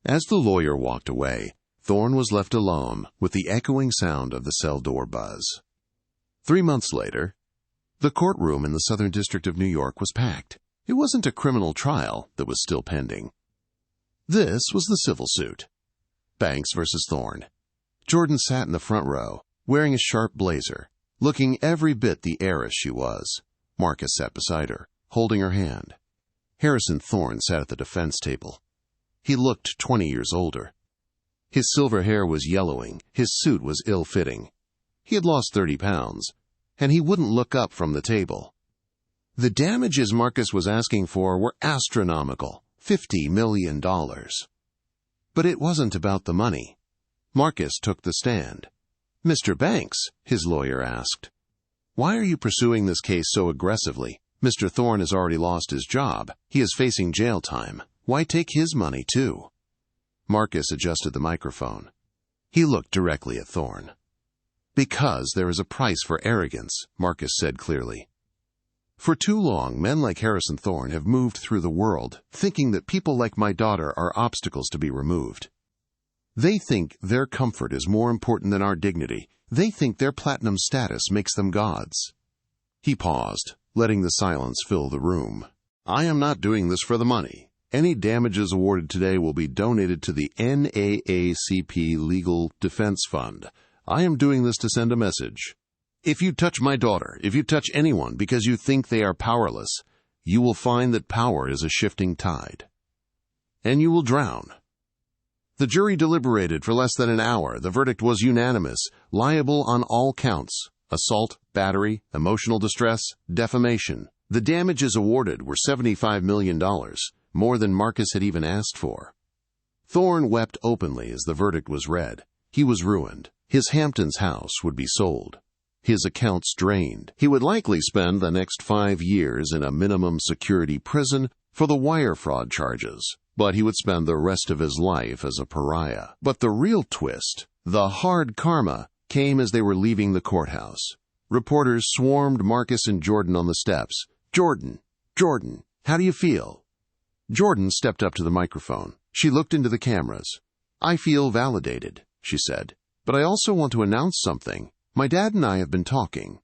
As the lawyer walked away, Thorne was left alone with the echoing sound of the cell door buzz. 3 months later, the courtroom in the Southern District of New York was packed. It wasn't a criminal trial that was still pending. This was the civil suit. Banks versus Thorne. Jordan sat in the front row, wearing a sharp blazer, looking every bit the heiress she was. Marcus sat beside her, holding her hand. Harrison Thorne sat at the defense table. He looked 20 years older. His silver hair was yellowing, his suit was ill-fitting. He had lost 30 pounds, and he wouldn't look up from the table. The damages Marcus was asking for were astronomical, $50 million. But it wasn't about the money. Marcus took the stand. "Mr. Banks," his lawyer asked, "why are you pursuing this case so aggressively? Mr. Thorne has already lost his job. He is facing jail time. Why take his money, too?" Marcus adjusted the microphone. He looked directly at Thorne. "Because there is a price for arrogance," Marcus said clearly. "For too long, men like Harrison Thorne have moved through the world, thinking that people like my daughter are obstacles to be removed. They think their comfort is more important than our dignity. They think their platinum status makes them gods." He paused, letting the silence fill the room. "I am not doing this for the money. Any damages awarded today will be donated to the NAACP Legal Defense Fund. I am doing this to send a message. If you touch my daughter, if you touch anyone because you think they are powerless, you will find that power is a shifting tide. And you will drown." The jury deliberated for less than an hour. The verdict was unanimous, liable on all counts: assault, battery, emotional distress, defamation. The damages awarded were $75 million, more than Marcus had even asked for. Thorne wept openly as the verdict was read. He was ruined. His Hamptons house would be sold. His accounts drained. He would likely spend the next 5 years in a minimum security prison for the wire fraud charges, but he would spend the rest of his life as a pariah. But the real twist, the hard karma, came as they were leaving the courthouse. Reporters swarmed Marcus and Jordan on the steps. Jordan, how do you feel?" Jordan stepped up to the microphone. She looked into the cameras. "I feel validated," she said, "but I also want to announce something. My dad and I have been talking."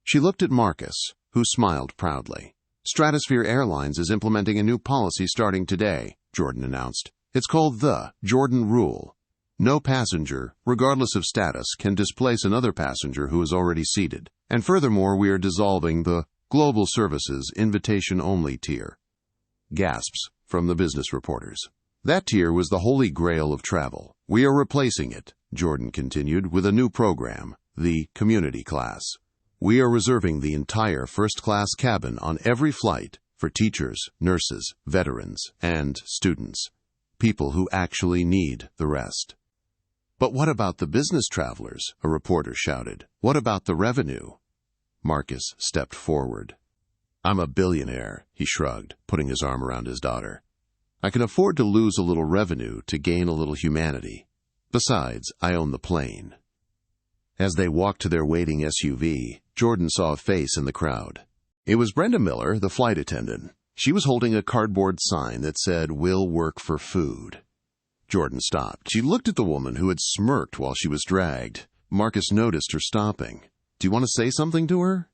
She looked at Marcus, who smiled proudly. "Stratosphere Airlines is implementing a new policy starting today," Jordan announced. "It's called the Jordan Rule. No passenger, regardless of status, can displace another passenger who is already seated. And furthermore, we are dissolving the Global Services Invitation-Only tier." Gasps from the business reporters. That tier was the holy grail of travel. "We are replacing it," Jordan continued, "with a new program, the Community Class. We are reserving the entire first-class cabin on every flight for teachers, nurses, veterans, and students, people who actually need the rest." "But what about the business travelers?" a reporter shouted. "What about the revenue?" Marcus stepped forward. "I'm a billionaire," he shrugged, putting his arm around his daughter. "I can afford to lose a little revenue to gain a little humanity. Besides, I own the plane." As they walked to their waiting SUV, Jordan saw a face in the crowd. It was Brenda Miller, the flight attendant. She was holding a cardboard sign that said, "We'll work for food." Jordan stopped. She looked at the woman who had smirked while she was dragged. Marcus noticed her stopping. "Do you want to say something to her?"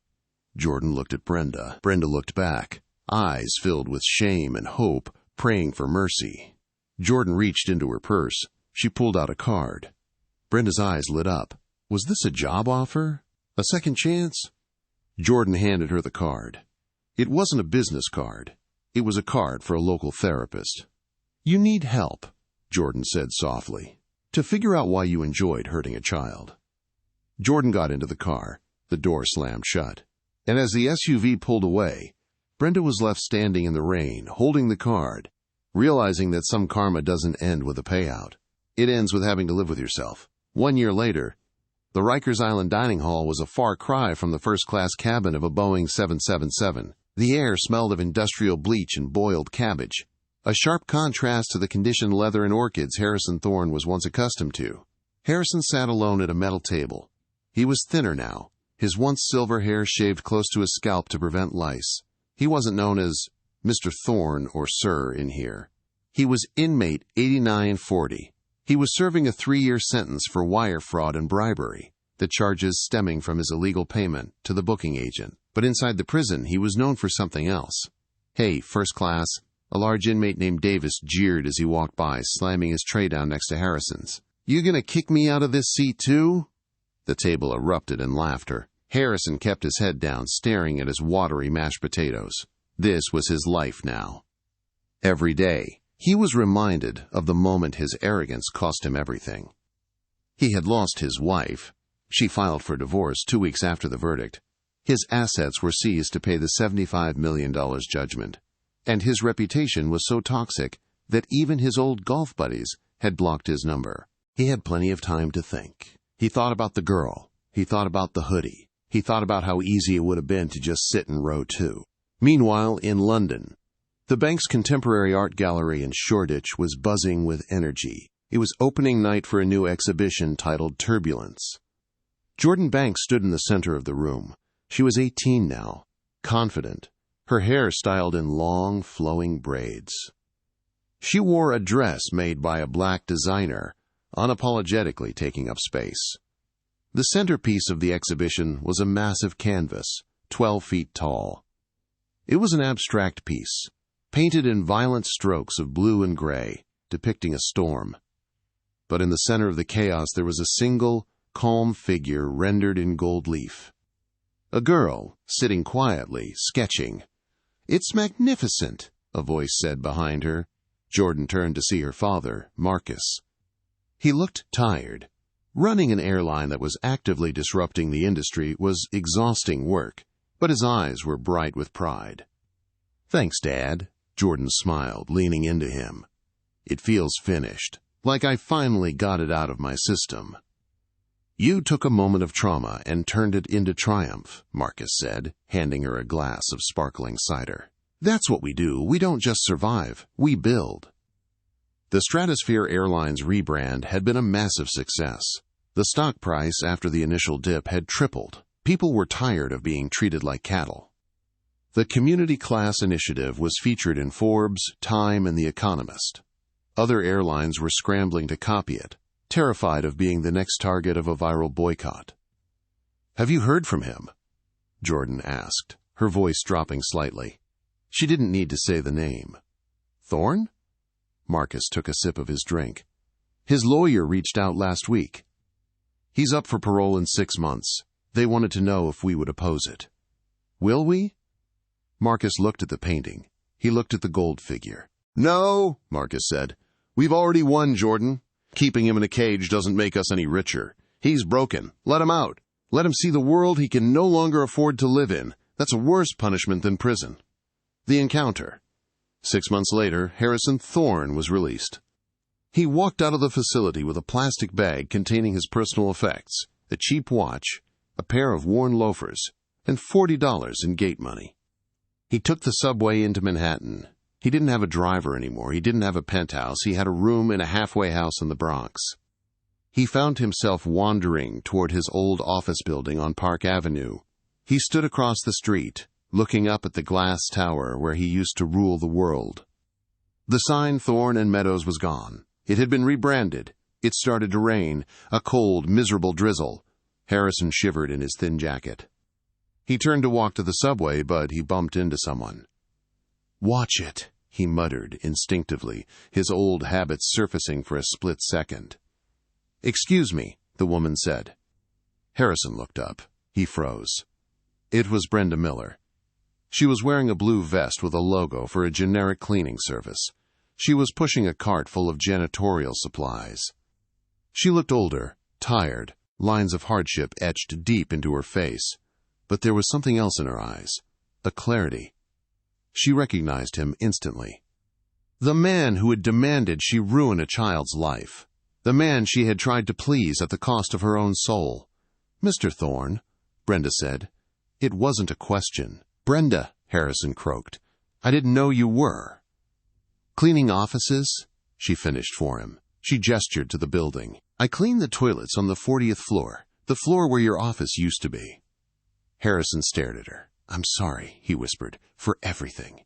Jordan looked at Brenda. Brenda looked back, eyes filled with shame and hope, praying for mercy. Jordan reached into her purse. She pulled out a card. Brenda's eyes lit up. Was this a job offer? A second chance? Jordan handed her the card. It wasn't a business card. It was a card for a local therapist. "You need help," Jordan said softly, "to figure out why you enjoyed hurting a child." Jordan got into the car. The door slammed shut. And as the SUV pulled away, Brenda was left standing in the rain, holding the card, realizing that some karma doesn't end with a payout. It ends with having to live with yourself. 1 year later, the Rikers Island dining hall was a far cry from the first-class cabin of a Boeing 777. The air smelled of industrial bleach and boiled cabbage, a sharp contrast to the conditioned leather and orchids Harrison Thorne was once accustomed to. Harrison sat alone at a metal table. He was thinner now, his once silver hair shaved close to his scalp to prevent lice. He wasn't known as Mr. Thorne or Sir in here. He was inmate 8940. He was serving a 3-year sentence for wire fraud and bribery, the charges stemming from his illegal payment to the booking agent. But inside the prison, he was known for something else. "Hey, first class," a large inmate named Davis jeered as he walked by, slamming his tray down next to Harrison's. "You gonna kick me out of this seat too?" The table erupted in laughter. Harrison kept his head down, staring at his watery mashed potatoes. This was his life now. Every day, he was reminded of the moment his arrogance cost him everything. He had lost his wife. She filed for divorce 2 weeks after the verdict. His assets were seized to pay the $75 million judgment. And his reputation was so toxic that even his old golf buddies had blocked his number. He had plenty of time to think. He thought about the girl. He thought about the hoodie. He thought about how easy it would have been to just sit in row 2. Meanwhile, in London, the bank's contemporary art gallery in Shoreditch was buzzing with energy. It was opening night for a new exhibition titled Turbulence. Jordan Banks stood in the center of the room. She was 18 now, confident, her hair styled in long, flowing braids. She wore a dress made by a black designer, unapologetically taking up space. The centerpiece of the exhibition was a massive canvas, 12 feet tall. It was an abstract piece, painted in violent strokes of blue and gray, depicting a storm. But in the center of the chaos there was a single, calm figure rendered in gold leaf. A girl, sitting quietly, sketching. "It's magnificent," a voice said behind her. Jordan turned to see her father, Marcus. He looked tired. Running an airline that was actively disrupting the industry was exhausting work, but his eyes were bright with pride. "Thanks, Dad," Jordan smiled, leaning into him. "It feels finished, like I finally got it out of my system." "You took a moment of trauma and turned it into triumph," Marcus said, handing her a glass of sparkling cider. "That's what we do. We don't just survive, we build." The Stratosphere Airlines rebrand had been a massive success. The stock price after the initial dip had tripled. People were tired of being treated like cattle. The Community Class Initiative was featured in Forbes, Time, and The Economist. Other airlines were scrambling to copy it, terrified of being the next target of a viral boycott. "Have you heard from him?" Jordan asked, her voice dropping slightly. She didn't need to say the name. "Thorne?" Marcus took a sip of his drink. "His lawyer reached out last week. He's up for parole in 6 months. They wanted to know if we would oppose it." "Will we?" Marcus looked at the painting. He looked at the gold figure. "No," Marcus said. "We've already won, Jordan. Keeping him in a cage doesn't make us any richer. He's broken. Let him out. Let him see the world he can no longer afford to live in. That's a worse punishment than prison." The encounter. 6 months later, Harrison Thorne was released. He walked out of the facility with a plastic bag containing his personal effects, a cheap watch, a pair of worn loafers, and $40 in gate money. He took the subway into Manhattan. He didn't have a driver anymore. He didn't have a penthouse. He had a room in a halfway house in the Bronx. He found himself wandering toward his old office building on Park Avenue. He stood across the street, looking up at the glass tower where he used to rule the world. The sign Thorne and Meadows was gone. It had been rebranded. It started to rain, a cold, miserable drizzle. Harrison shivered in his thin jacket. He turned to walk to the subway, but he bumped into someone. "Watch it," he muttered instinctively, his old habits surfacing for a split second. "Excuse me," the woman said. Harrison looked up. He froze. It was Brenda Miller. She was wearing a blue vest with a logo for a generic cleaning service. She was pushing a cart full of janitorial supplies. She looked older, tired, lines of hardship etched deep into her face. But there was something else in her eyes, a clarity. She recognized him instantly. The man who had demanded she ruin a child's life. The man she had tried to please at the cost of her own soul. "Mr. Thorne," Brenda said. It wasn't a question. "Brenda," Harrison croaked. "I didn't know you were." "Cleaning offices?" She finished for him. She gestured to the building. "I clean the toilets on the 40th floor, the floor where your office used to be." Harrison stared at her. "I'm sorry," he whispered, "for everything."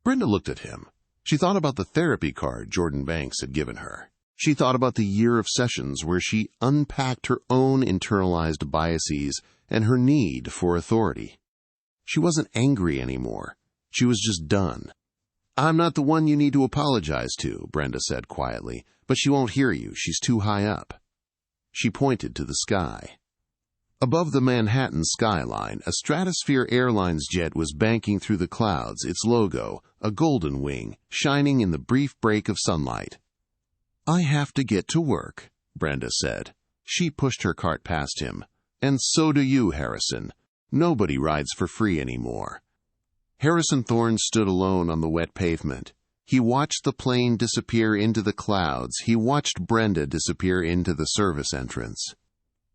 Brenda looked at him. She thought about the therapy card Jordan Banks had given her. She thought about the year of sessions where she unpacked her own internalized biases and her need for authority. She wasn't angry anymore. She was just done. "I'm not the one you need to apologize to," Brenda said quietly, "but she won't hear you. She's too high up." She pointed to the sky. Above the Manhattan skyline, a Stratosphere Airlines jet was banking through the clouds, its logo, a golden wing, shining in the brief break of sunlight. "I have to get to work," Brenda said. She pushed her cart past him. "And so do you, Harrison. Nobody rides for free anymore." Harrison Thorne stood alone on the wet pavement. He watched the plane disappear into the clouds. He watched Brenda disappear into the service entrance.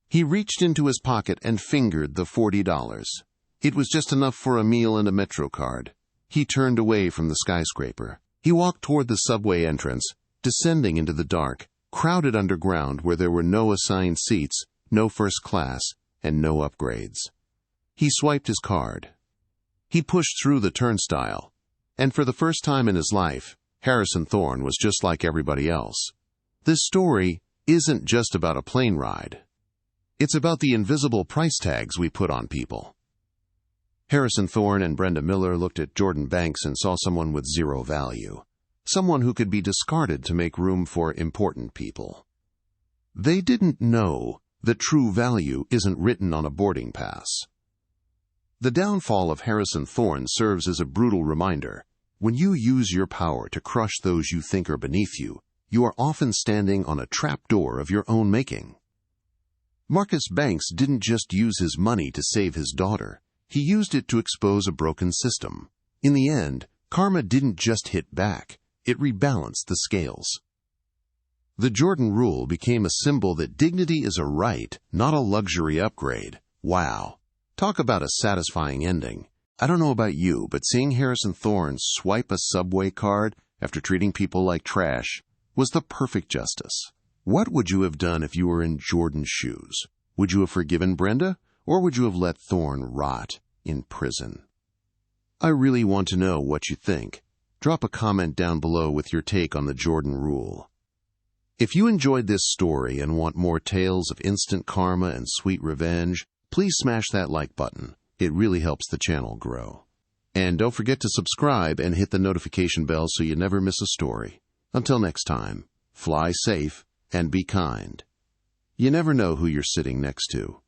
He reached into his pocket and fingered the $40. It was just enough for a meal and a Metro card. He turned away from the skyscraper. He walked toward the subway entrance, descending into the dark, crowded underground where there were no assigned seats, no first class, and no upgrades. He swiped his card. He pushed through the turnstile, and for the first time in his life, Harrison Thorne was just like everybody else. This story isn't just about a plane ride. It's about the invisible price tags we put on people. Harrison Thorne and Brenda Miller looked at Jordan Banks and saw someone with zero value, someone who could be discarded to make room for important people. They didn't know that true value isn't written on a boarding pass. The downfall of Harrison Thorne serves as a brutal reminder. When you use your power to crush those you think are beneath you, you are often standing on a trapdoor of your own making. Marcus Banks didn't just use his money to save his daughter. He used it to expose a broken system. In the end, karma didn't just hit back. It rebalanced the scales. The Jordan Rule became a symbol that dignity is a right, not a luxury upgrade. Wow. Talk about a satisfying ending. I don't know about you, but seeing Harrison Thorne swipe a subway card after treating people like trash was the perfect justice. What would you have done if you were in Jordan's shoes? Would you have forgiven Brenda, or would you have let Thorne rot in prison? I really want to know what you think. Drop a comment down below with your take on the Jordan Rule. If you enjoyed this story and want more tales of instant karma and sweet revenge, please smash that like button. It really helps the channel grow. And don't forget to subscribe and hit the notification bell so you never miss a story. Until next time, fly safe and be kind. You never know who you're sitting next to.